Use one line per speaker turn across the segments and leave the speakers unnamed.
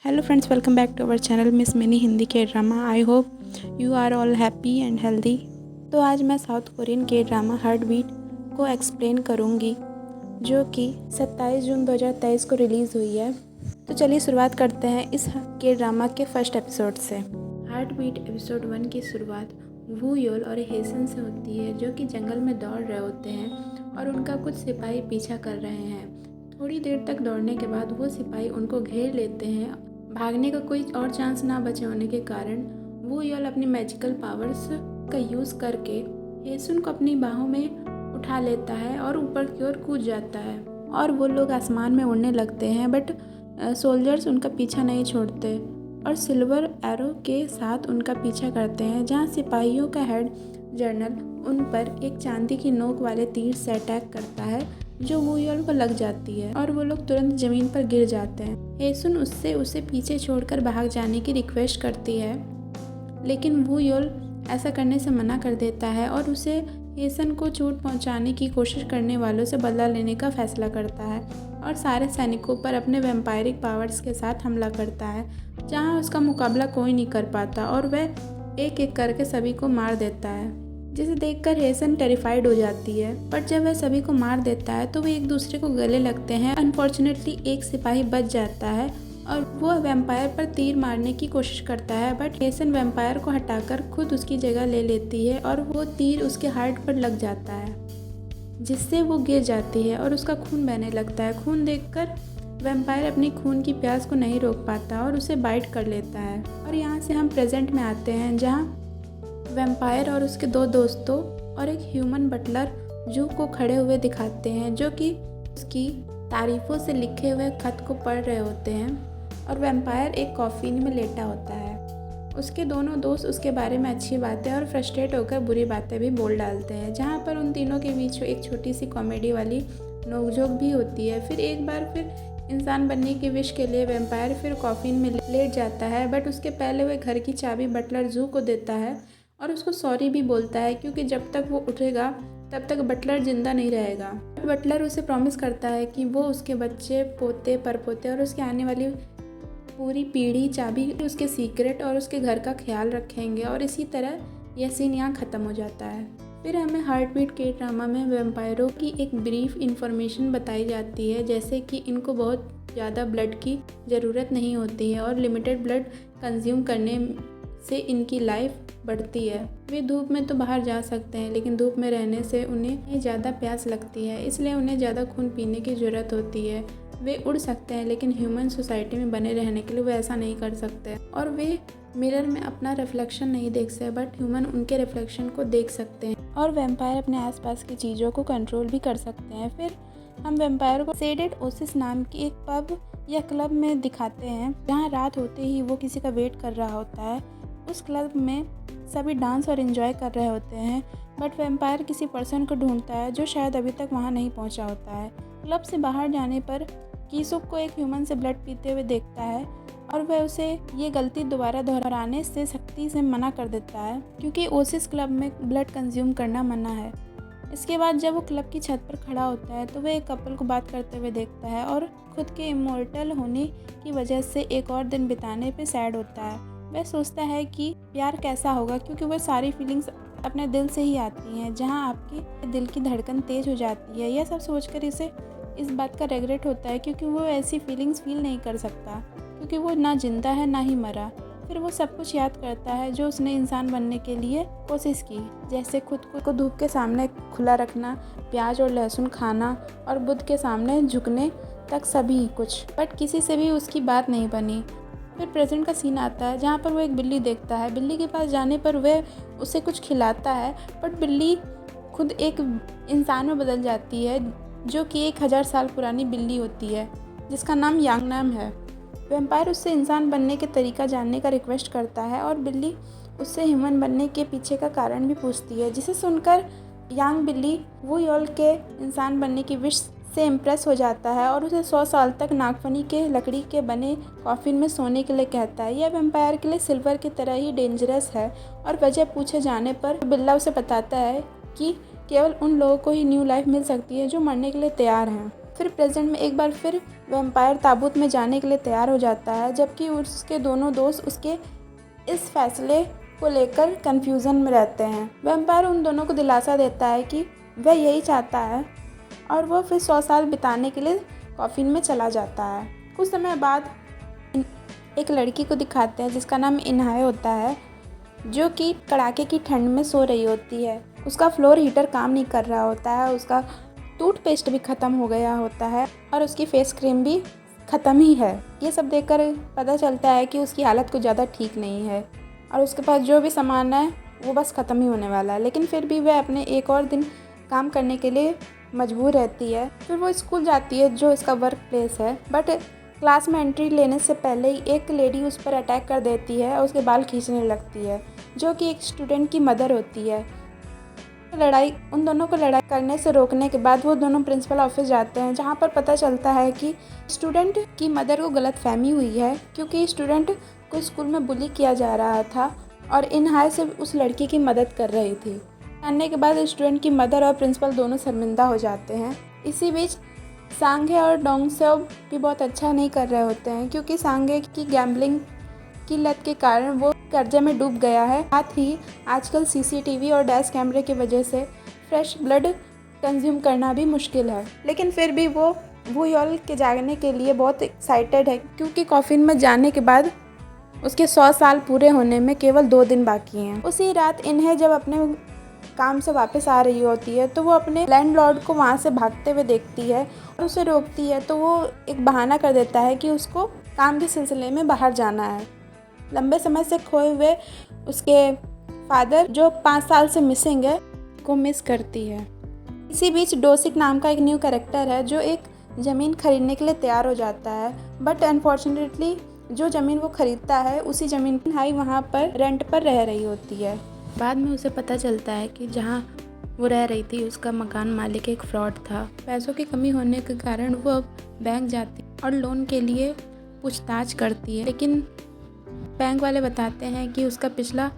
Hello friends, welcome back to our channel Miss Mini Hindi के drama. I hope you are all happy and healthy. तो आज मैं South Korean के drama Heartbeat को explain करूँगी, जो कि 27 जून 2023 को रिलीज़ हुई है। तो चलिए शुरुआत करते हैं इस के ड्रामा के फर्स्ट एपिसोड से। हार्ट बीट एपिसोड 1 की शुरुआत वू योल और हेसन से होती है, जो कि जंगल में दौड़ रहे होते हैं और उनका कुछ सिपाही पीछा कर रहे हैं। थोड़ी देर तक दौड़ने के बाद वो सिपाही उनको घेर लेते हैं। भागने का कोई और चांस ना बचे होने के कारण वो योल अपनी मैजिकल पावर्स का यूज़ करके हेसुन को अपनी बाहों में उठा लेता है और ऊपर की ओर कूद जाता है और वो लोग आसमान में उड़ने लगते हैं। बट सोल्जर्स उनका पीछा नहीं छोड़ते और सिल्वर एरो के साथ उनका पीछा करते हैं, जहाँ सिपाहियों का हेड जनरल उन पर एक चांदी की नोक वाले तीर से अटैक करता है, जो वू योल को लग जाती है और वो लोग तुरंत ज़मीन पर गिर जाते हैं। हेसुन उससे उसे पीछे छोड़कर भाग जाने की रिक्वेस्ट करती है, लेकिन वू योल ऐसा करने से मना कर देता है और उसे हेसन को चोट पहुंचाने की कोशिश करने वालों से बदला लेने का फैसला करता है और सारे सैनिकों पर अपने वैम्पायरिक पावर्स के साथ हमला करता है, जहां उसका मुकाबला कोई नहीं कर पाता और वह एक एक करके सभी को मार देता है, जिसे देखकर हेसन टेरिफाइड हो जाती है। पर जब वह सभी को मार देता है तो वे एक दूसरे को गले लगते हैं। अनफॉर्चुनेटली एक सिपाही बच जाता है और वो वैम्पायर पर तीर मारने की कोशिश करता है, बट हेसन वैम्पायर को हटाकर खुद उसकी जगह ले लेती है और वो तीर उसके हार्ट पर लग जाता है, जिससे वो गिर जाती है और उसका खून बहने लगता है। खून देखकर वैम्पायर अपनी खून की प्यास को नहीं रोक पाता और उसे बाइट कर लेता है। और यहाँ से हम प्रेजेंट में आते हैं, जहाँ वैम्पायर और उसके दो दोस्तों और एक ह्यूमन बटलर जू को खड़े हुए दिखाते हैं, जो कि उसकी तारीफ़ों से लिखे हुए खत को पढ़ रहे होते हैं और वैम्पायर एक कॉफिन में लेटा होता है। उसके दोनों दोस्त उसके बारे में अच्छी बातें और फ्रस्ट्रेट होकर बुरी बातें भी बोल डालते हैं, जहाँ पर उन तीनों के बीच एक छोटी सी कॉमेडी वाली नोकझोंक भी होती है। फिर एक बार फिर इंसान बनने की विश के लिए वैम्पायर फिर कॉफिन में लेट जाता है, बट उसके पहले वह घर की चाबी बटलर जू को देता है और उसको सॉरी भी बोलता है, क्योंकि जब तक वो उठेगा तब तक बटलर जिंदा नहीं रहेगा। बटलर उसे प्रॉमिस करता है कि वो उसके बच्चे, पोते, परपोते और उसके आने वाली पूरी पीढ़ी चाबी उसके सीक्रेट और उसके घर का ख्याल रखेंगे। और इसी तरह यह सीन यहाँ ख़त्म हो जाता है। फिर हमें हार्ट बीट के ड्रामा में वैम्पायरों की एक ब्रीफ इंफॉर्मेशन बताई जाती है, जैसे कि इनको बहुत ज़्यादा ब्लड की ज़रूरत नहीं होती है और लिमिटेड ब्लड कंज्यूम करने से इनकी लाइफ बढ़ती है। वे धूप में तो बाहर जा सकते हैं, लेकिन धूप में रहने से उन्हें ज़्यादा प्यास लगती है, इसलिए उन्हें ज़्यादा खून पीने की ज़रूरत होती है। वे उड़ सकते हैं, लेकिन ह्यूमन सोसाइटी में बने रहने के लिए वे ऐसा नहीं कर सकते और वे मिरर में अपना रिफ्लेक्शन नहीं देख सकते, बट ह्यूमन उनके रिफ्लेक्शन को देख सकते हैं और वैम्पायर अपने आसपास की चीज़ों को कंट्रोल भी कर सकते हैं। फिर हम वैम्पायर को सेडेड ओसिस नाम की एक पब या क्लब में दिखाते हैं, जहाँ रात होते ही वो किसी का वेट कर रहा होता है। उस क्लब में सभी डांस और एंजॉय कर रहे होते हैं, बट वैम्पायर किसी पर्सन को ढूंढता है जो शायद अभी तक वहाँ नहीं पहुँचा होता है। क्लब से बाहर जाने पर कीसुक को एक ह्यूमन से ब्लड पीते हुए देखता है और वह उसे ये गलती दोबारा दोहराने से सख्ती से मना कर देता है, क्योंकि ओसिस क्लब में ब्लड कंज्यूम करना मना है। इसके बाद जब वो क्लब की छत पर खड़ा होता है तो वह एक कपल को बात करते हुए देखता है और खुद के इमोर्टल होने की वजह से एक और दिन बिताने पर सैड होता है। वह सोचता है कि प्यार कैसा होगा, क्योंकि वह सारी फीलिंग्स अपने दिल से ही आती हैं, जहां आपके दिल की धड़कन तेज़ हो जाती है। यह सब सोचकर इसे इस बात का रिग्रेट होता है, क्योंकि वो ऐसी फीलिंग्स फील नहीं कर सकता, क्योंकि वो ना जिंदा है ना ही मरा। फिर वो सब कुछ याद करता है जो उसने इंसान बनने के लिए कोशिश की, जैसे खुद को धूप के सामने खुला रखना, प्याज और लहसुन खाना और बुद्ध के सामने झुकने तक सभी कुछ, बट किसी से भी उसकी बात नहीं बनी। फिर प्रेजेंट का सीन आता है, जहाँ पर वो एक बिल्ली देखता है। बिल्ली के पास जाने पर वह उसे कुछ खिलाता है, बट बिल्ली खुद एक इंसान में बदल जाती है, जो कि 1000 साल पुरानी बिल्ली होती है, जिसका नाम यांग नाम है। वैम्पायर उससे इंसान बनने के तरीका जानने का रिक्वेस्ट करता है और बिल्ली उससे ह्यूमन बनने के पीछे का कारण भी पूछती है, जिसे सुनकर यांग बिल्ली वू योल के इंसान बनने की विश से इम्प्रेस हो जाता है और उसे 100 साल तक नागफनी के लकड़ी के बने कॉफिन में सोने के लिए कहता है। यह वैम्पायर के लिए सिल्वर की तरह ही डेंजरस है और वजह पूछे जाने पर बिल्ला उसे बताता है कि केवल उन लोगों को ही न्यू लाइफ मिल सकती है जो मरने के लिए तैयार हैं। फिर प्रेजेंट में एक बार फिर वैम्पायर ताबूत में जाने के लिए तैयार हो जाता है, जबकि उसके दोनों दोस्त उसके इस फैसले को लेकर कंफ्यूजन में रहते हैं। वैम्पायर उन दोनों को दिलासा देता है कि वह यही चाहता है और वह फिर 100 साल बिताने के लिए कॉफिन में चला जाता है। कुछ समय बाद एक लड़की को दिखाते हैं जिसका नाम इनहाय होता है, जो कि कड़ाके की ठंड में सो रही होती है। उसका फ्लोर हीटर काम नहीं कर रहा होता है, उसका टूथपेस्ट भी ख़त्म हो गया होता है और उसकी फेस क्रीम भी ख़त्म ही है। ये सब देखकर पता चलता है कि उसकी हालत कुछ ज़्यादा ठीक नहीं है और उसके पास जो भी सामान है वो बस ख़त्म ही होने वाला है। लेकिन फिर भी वह अपने एक और दिन काम करने के लिए मजबूर रहती है। फिर वो स्कूल जाती है जो इसका वर्क प्लेस है, बट क्लास में एंट्री लेने से पहले ही एक लेडी उस पर अटैक कर देती है और उसके बाल खींचने लगती है, जो कि एक स्टूडेंट की मदर होती है। उन दोनों को लड़ाई करने से रोकने के बाद वो दोनों प्रिंसिपल ऑफिस जाते हैं, जहाँ पर पता चलता है कि स्टूडेंट की मदर को गलतफहमी हुई है, क्योंकि स्टूडेंट को स्कूल में बुली किया जा रहा था और इनहाय से उस लड़की की मदद कर रही थी। जानने के बाद स्टूडेंट की मदर और प्रिंसिपल दोनों शर्मिंदा हो जाते हैं। इसी बीच सांगे और डोंगसेओ भी बहुत अच्छा नहीं कर रहे होते हैं, क्योंकि सांगे की गैम्बलिंग की लत के कारण वो कर्जे में डूब गया है। साथ ही आजकल सीसीटीवी और डैश कैमरे की वजह से फ्रेश ब्लड कंज्यूम करना भी मुश्किल है। लेकिन फिर भी वो वुयोल के जागने के लिए बहुत एक्साइटेड है, क्योंकि कॉफिन में जाने के बाद उसके 100 साल पूरे होने में केवल 2 दिन बाकी हैं। उसी रात इन्हें जब अपने काम से वापस आ रही होती है तो वो अपने लैंडलॉर्ड को वहाँ से भागते हुए देखती है और उसे रोकती है, तो वो एक बहाना कर देता है कि उसको काम के सिलसिले में बाहर जाना है। लंबे समय से खोए हुए उसके फादर, जो 5 साल से मिसिंग है, को मिस करती है। इसी बीच डोसिक नाम का एक न्यू कैरेक्टर है जो एक ज़मीन खरीदने के लिए तैयार हो जाता है, बट अनफॉर्चुनेटली जो ज़मीन वो खरीदता है उसी ज़मीन हाई वहाँ पर रेंट पर रह रही होती है। बाद में उसे पता चलता है कि जहाँ वो रह रही थी उसका मकान मालिक एक फ्रॉड था। पैसों की कमी होने के कारण वो अब बैंक जाती और लोन के लिए पूछताछ करती है, लेकिन बैंक वाले बताते हैं कि उसका पिछला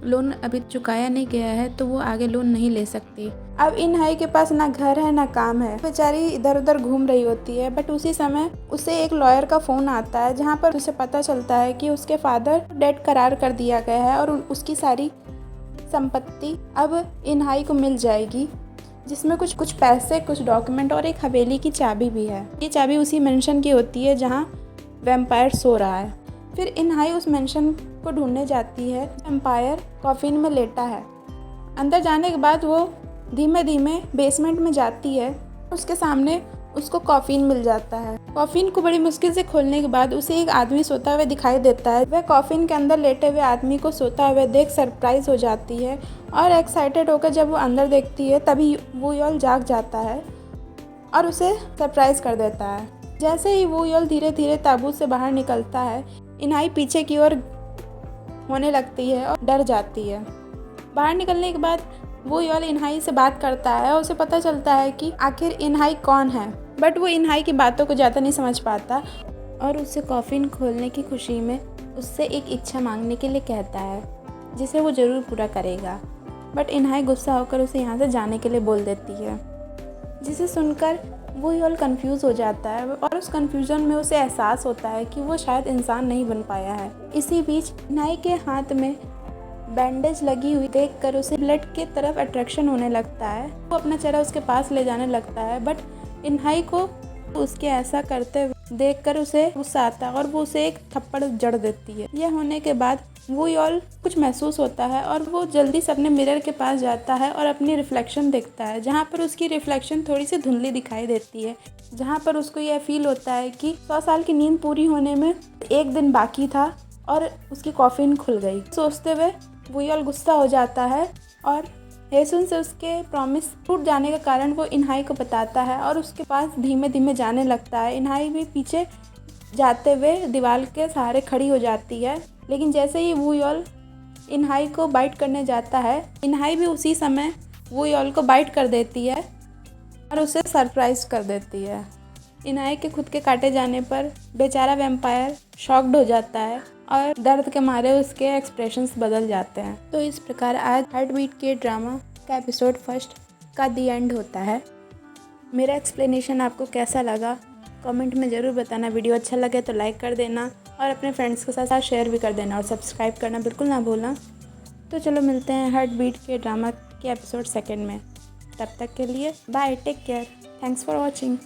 लोन अभी चुकाया नहीं गया है, तो वो आगे लोन नहीं ले सकती। अब इनहाई के पास ना घर है ना काम है, बेचारी इधर उधर घूम रही होती है। बट उसी समय उसे एक लॉयर का फ़ोन आता है, जहाँ पर उसे पता चलता है कि उसके फादर डेड करार कर दिया गया है और उसकी सारी संपत्ति अब इनहाई को मिल जाएगी, जिसमें कुछ पैसे, कुछ डॉक्यूमेंट और एक हवेली की चाबी भी है। ये चाबी उसी मेंशन की होती है जहाँ वैम्पायर सो रहा है। फिर इनहाई उस मेंशन को ढूंढने जाती है। वैम्पायर कॉफिन में लेटा है। अंदर जाने के बाद वो धीमे धीमे बेसमेंट में जाती है। उसके सामने उसको कॉफिन मिल जाता है। कॉफिन को बड़ी मुश्किल से खोलने के बाद उसे एक आदमी सोता हुआ दिखाई देता है। वह कॉफिन के अंदर लेटे हुए आदमी को सोता हुआ देख सरप्राइज हो जाती है और एक्साइटेड होकर जब वो अंदर देखती है तभी वुयोल जाग जाता है और उसे सरप्राइज कर देता है। जैसे ही वुयोल धीरे धीरे ताबूत से बाहर निकलता है, इनहाई पीछे की ओर होने लगती है और डर जाती है। बाहर निकलने के बाद वुयोल इनहाई से बात करता है और उसे पता चलता है कि आखिर इनहाई कौन है, बट वो इनहाई की बातों को ज़्यादा नहीं समझ पाता और उससे कॉफिन खोलने की खुशी में उससे एक इच्छा मांगने के लिए कहता है, जिसे वो ज़रूर पूरा करेगा। बट इनहाई गुस्सा होकर उसे यहाँ से जाने के लिए बोल देती है, जिसे सुनकर वुयोल कंफ्यूज हो जाता है और उस कंफ्यूजन में उसे एहसास होता है कि वो शायद इंसान नहीं बन पाया है। इसी बीच इनहाई के हाथ में बैंडेज लगी हुई देखकर उसे ब्लड के तरफ अट्रैक्शन होने लगता है। वो अपना चेहरा उसके पास ले जाने लगता है, बट इनहाई को उसके ऐसा करते हुए देखकर उसे गुस्सा आता है और वो उसे एक थप्पड़ जड़ देती है। यह होने के बाद वुयोल कुछ महसूस होता है और वो जल्दी से अपने मिरर के पास जाता है और अपनी रिफ्लेक्शन देखता है, जहाँ पर उसकी रिफ्लेक्शन थोड़ी सी धुंधली दिखाई देती है, जहाँ पर उसको यह फील होता है कि 100 साल की नींद पूरी होने में 1 दिन बाकी था और उसकी कॉफिन खुल गई। सोचते हुए वुयोल गुस्सा हो जाता है और हेसुन से उसके प्रॉमिस टूट जाने का कारण वो इनहाई को बताता है और उसके पास धीमे धीमे जाने लगता है। इनहाई भी पीछे जाते हुए दीवार के सहारे खड़ी हो जाती है, लेकिन जैसे ही वुयोल इनहाई को बाइट करने जाता है, इनहाई भी उसी समय वुयोल को बाइट कर देती है और उसे सरप्राइज कर देती है। इनहाई के खुद के काटे जाने पर बेचारा वैम्पायर शॉक्ड हो जाता है और दर्द के मारे उसके एक्सप्रेशंस बदल जाते हैं। तो इस प्रकार आज हार्ट बीट के ड्रामा का एपिसोड 1 का दी एंड होता है। मेरा एक्सप्लेनेशन आपको कैसा लगा कमेंट में ज़रूर बताना। वीडियो अच्छा लगे तो लाइक कर देना और अपने फ्रेंड्स के साथ शेयर भी कर देना और सब्सक्राइब करना बिल्कुल ना भूलना। तो चलो मिलते हैं हार्ट बीट के ड्रामा के एपिसोड 2 में। तब तक के लिए bye, take care, thanks for watching.